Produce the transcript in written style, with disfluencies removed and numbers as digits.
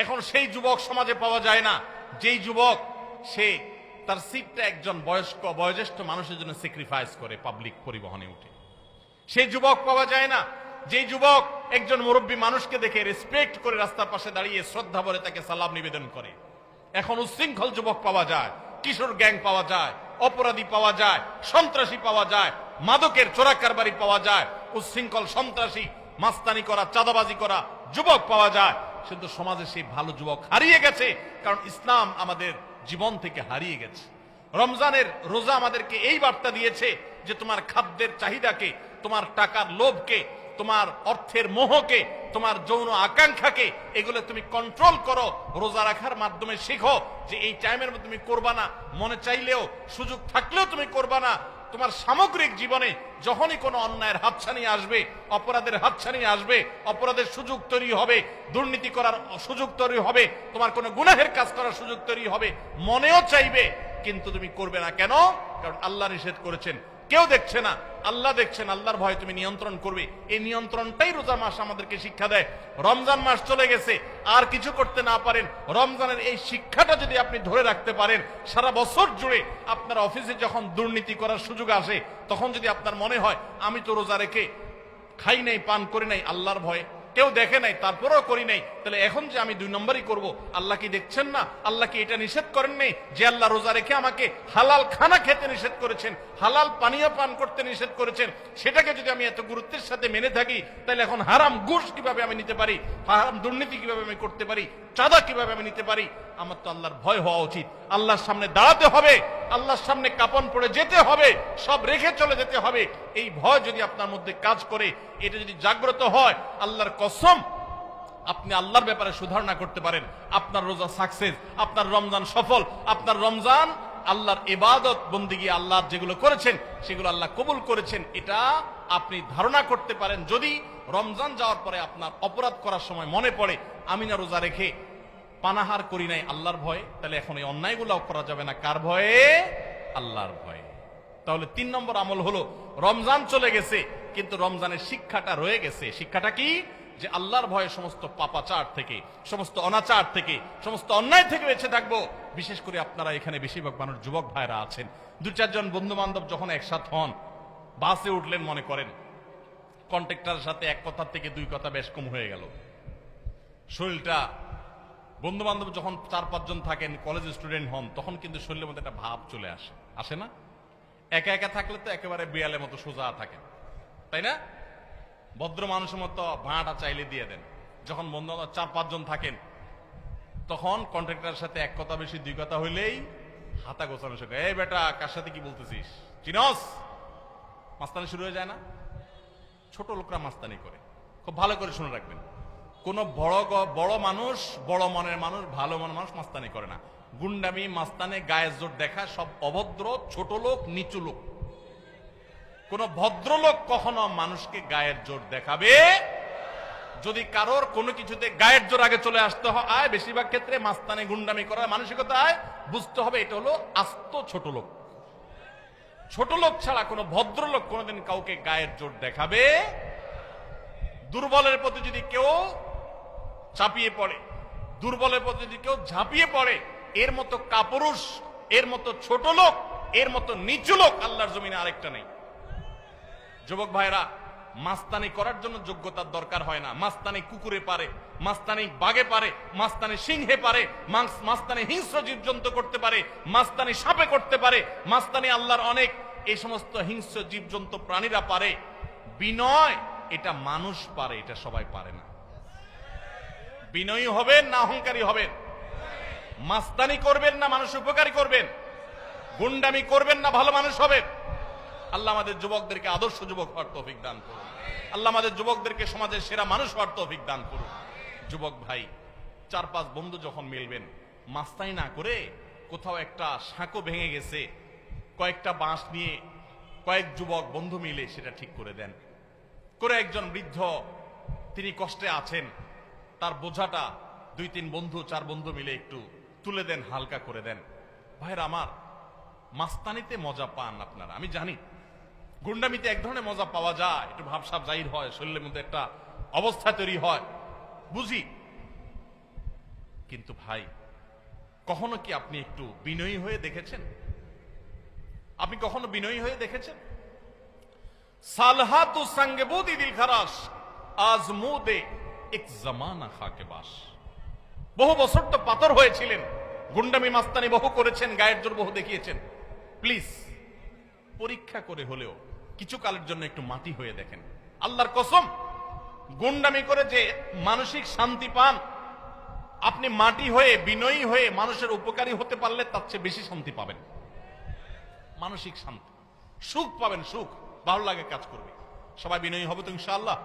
এখন সেই যুবক সমাজে পাওয়া যায় না যেই যুবক সে তার সিটটা একজন বয়োজ্যেষ্ঠ মানুষের জন্য স্যাক্রিফাইস করে পাবলিক পরিবহনে উঠে। সেই যুবক পাওয়া যায় না যেই যুবক একজন মুরব্বী মানুষকে দেখে রেসপেক্ট করে রাস্তার পাশে দাঁড়িয়ে শ্রদ্ধা ভরে তাকে সালাম নিবেদন করে। এখন উচ্ছৃঙ্খল যুবক পাওয়া যায়, কিশোর গ্যাং পাওয়া যায়, অপরাধী পাওয়া যায়, সন্ত্রাসী পাওয়া যায়, মাদকের চোরা কারবারি পাওয়া যায়, উচ্ছৃঙ্খল সন্ত্রাসী মাস্তানি করা চাঁদাবাজি করা যুবক পাওয়া যায়। কিন্তু সমাজে সেই ভালো যুবক হারিয়ে গেছে, কারণ ইসলাম আমাদের জীবন থেকে হারিয়ে গেছে। রমজানের রোজা আমাদেরকে এই বার্তা দিয়েছে যে তোমার খাদ্যের চাহিদাকে, তোমার টাকার লোভকে, তোমার অর্থের মোহকে, তোমার যৌন আকাঙ্ক্ষাকে এগুলো তুমি কন্ট্রোল করো। রোজা রাখার মাধ্যমে শিখো যে এই টাইমের মধ্যে তুমি করবা না, মনে চাইলেও সুযোগ থাকলেও তুমি করবা না। তোমার সামগ্রিক জীবনে যখনই কোনো অন্যায়ের হাতছানি আসবে, অপরাধের হাতছানি আসবে, অপরাধের সুযোগ তৈরি হবে, দুর্নীতি করার সুযোগ তৈরি হবে, তোমার কোনো গুনাহের কাজ করার সুযোগ তৈরি হবে, মনেও চাইবে কিন্তু তুমি করবে না। কেন? কারণ আল্লাহ নিষেধ করেছেন, কেউ দেখছে না, আল্লাহ দেখছেন। আল্লাহর ভয়ে তুমি নিয়ন্ত্রণ করবে। এই নিয়ন্ত্রণটাই রোজা মাস আমাদেরকে শিক্ষা দেয়। রমজান মাস চলে গেছে, আর কিছু করতে না পারেন, রমজানের এই শিক্ষাটা যদি আপনি ধরে রাখতে পারেন, সারা বছর জুড়ে আপনার অফিসে যখন দুর্নীতি করার সুযোগ আসে, তখন যদি আপনার মনে হয় আমি তো রোজা রেখে খাই নাই, পান করি নাই, আল্লাহর ভয়ে কেউ দেখে নাই তারপরেও করি নাই, তাহলে এখন যে আমি 2 নম্বরই করব, আল্লাহ কি দেখছেন না? আল্লাহ কি এটা নিষেধ করেন নাই যে আল্লাহ রোজা রেখে আমাকে হালাল খানা খেতে নিষেধ করেছেন, হালাল পানীয় পান করতে নিষেধ করেছেন? সেটাকে যদি আমি এত গুরুত্বের সাথে মেনে থাকি, তাহলে এখন হারাম ঘুষ কিভাবে আমি নিতে পারি, হারাম দুর্নীতি কিভাবে আমি করতে পারি, চাঁদা কিভাবে আমি নিতে পারি? আমার তো আল্লাহর ভয় হওয়া উচিত। আল্লাহর সামনে দাঁড়াতে হবে, আল্লাহর সামনে কাপন পড়ে যেতে হবে, সব রেখে চলে যেতে হবে। এই ভয় যদি আপনার মধ্যে কাজ করে, এটা যদি জাগ্রত হয়, আল্লাহর কসম আপনি আল্লাহর ব্যাপারে সুধারণা করতে পারেন, আপনার রোজা সাকসেস, আপনার রমজান সফল, আপনার রমজান আল্লাহর ইবাদত বন্দেগী, আল্লাহর যেগুলো করেছেন সেগুলো আল্লাহ কবুল করেছেন, এটা আপনি ধারণা করতে পারেন। যদি রমজান যাওয়ার পরে আপনার অপরাধ করার সময় মনে পড়ে আমি না রোজা রেখে পানাহার করি নাই আল্লাহর ভয়ে, তাহলে এখন এই অন্যায়গুলো করা যাবে না। কার ভয়ে? আল্লাহর ভয়ে। তাহলে 3 নম্বর আমল হলো, রমজান চলে গেছে কিন্তু রমজানের শিক্ষাটা রয়ে গেছে। শিক্ষাটা কি? যে আল্লাহর ভয়ে সমস্ত পাপাচার থেকে, সমস্ত অনাচার থেকে, সমস্ত অন্যায় থেকে বেঁচে থাকবো। বিশেষ করে আপনারা এখানে বেশিরভাগ মানুষ যুবক ভাইরা আছেন, 2-4 জন বন্ধু বান্ধব যখন একসাথ হন, বাসে উঠলেন, মনে করেন কন্ট্রাক্টরের সাথে এক কথার থেকে 2 কথা বেশ কম হয়ে গেল, শরীরটা, বন্ধু বান্ধব যখন 4-5 জন থাকেন, কলেজ স্টুডেন্ট হন, তখন কিন্তু শরীরের মধ্যে একটা ভাব চলে আসে, আসে না? একা একা থাকলে তো একেবারে বিড়ালের মতো সোজা থাকেন, তাই না? ভদ্র মানুষের মতো ভাঁটা চাইলে দিয়ে দেন। যখন বন্ধু বান্ধব 4-5 জন থাকেন, তখন কন্ট্রাক্টরের সাথে এক কথা বেশি 2 কথা হইলেই হাতা গোছানো শেখে, এই বেটা কার সাথে কি বলতেছিস, চিনস? মাস্তানি শুরু হয়ে যায় না? ছোট লোকরা মাস্তানি করে, খুব ভালো করে শুনে রাখবেন। কোন বড় মানুষ, বড় মনের মানুষ, ভালো মনের মানুষ মাস্তানি করে না। গুন্ডামি, মাস্তানে, গায়ের জোর দেখা সব অভদ্র, ছোট লোক, নিচু লোক। কোন ভদ্রলোক কখনো মানুষকে গায়ের জোর দেখাবে? যদি কারোর কোনো কিছুতে গায়ের জোর আগে চলে আসতে হয়, বেশিরভাগ ক্ষেত্রে মাস্তানি গুন্ডামি করার মানসিকতায়, বুঝতে হবে এটা হলো আস্ত ছোট লোক। ছোট লোক ছাড়া কোনো ভদ্রলোক কোনোদিন কাউকে গায়ের জোর দেখাবে। দুর্বলের প্রতি যদি কেউ চাপিয়ে পড়ে, দুর্বলের প্রতি যদি কেউ ঝাঁপিয়ে পড়ে, এর মতো কাপুরুষ, এর মতো ছোট লোক, এর মতো নিচু লোক আল্লাহর জমিনে আরেকটা নেই। যুবক ভাইরা, মাস্তানি করার জন্য যোগ্যতার দরকার হয় না। মাস্তানি কুকুরে পারে, মাস্তানি বাঘে পারে, মাস্তানি সিংহে পারে, মাস্তানি হিংস্র জীবজন্তু করতে পারে, মাস্তানি সাপে করতে পারে, মাস্তানি আল্লাহর অনেক এই সমস্ত হিংস্র জীবজন্তু প্রাণীরা পারে। বিনয় এটা মানুষ পারে, এটা সবাই পারে না। বিনয়ী হবেন না অহংকারী হবেন? মাস্তানি করবেন না মানুষ উপকারী করবেন? গুন্ডামি করবেন না ভালো মানুষ হবেন? আল্লাহ আমাদের যুবকদেরকে আদর্শ যুবক হওয়ার তৌফিক দান করুন। আল্লাহ আমাদের যুবকদেরকে সমাজের সেরা মানুষ হওয়ার তৌফিক দান করুন। যুবক ভাই, 4-5 বন্ধু যখন মিলবেন, মাস্তানি না করে কোথাও একটা সাঁকো ভেঙে গেছে, কয়েকটা বাঁশ নিয়ে কয়েক যুবক বন্ধু মিলে সেটা ঠিক করে দেন। করে একজন বৃদ্ধ, তিনি কষ্টে আছেন, তার বোঝাটা 2-3 বন্ধু, 4 বন্ধু মিলে একটু তুলে দেন, হালকা করে দেন। ভাইরা আমার, মাস্তানিতে মজা পান আপনারা, আমি জানি। গুন্ডামিতে এক ধরনের মজা পাওয়া যায়, একটু ভাবসাব জাহির হয়, শরীরের মধ্যে একটা অবস্থা তৈরি হয়, বুঝি। কিন্তু ভাই, কখনো কি আপনি একটু বিনয়ী হয়ে দেখেছেন? আপনি কখনো বিনয়ী হয়ে দেখেছেন? সালহাতু সঙ্গবুদি দিল খারাস আজমুদে এক জামানা খাকে বাস। বহু বছর তো পাথর হয়েছিলেন, গুন্ডামি মাস্তানি বহু করেছেন, গায়ের জোর বহু দেখিয়েছেন। প্লিজ পরীক্ষা করে হলেও কিছু কালের জন্য একটু মাটি হয়ে দেখেন। আল্লাহর কসম, গুন্ডামি করে যে মানসিক শান্তি পান, আপনি মাটি হয়ে বিনয়ী হয়ে মানুষের উপকারী হতে পারলে তার চেয়ে বেশি শান্তি পাবেন। মানসিক শান্তি, সুখ পাবেন, সুখ, ভালো লাগে কাজ করবে। সবাই বিনয়ী হবে তো ইনশাআল্লাহ।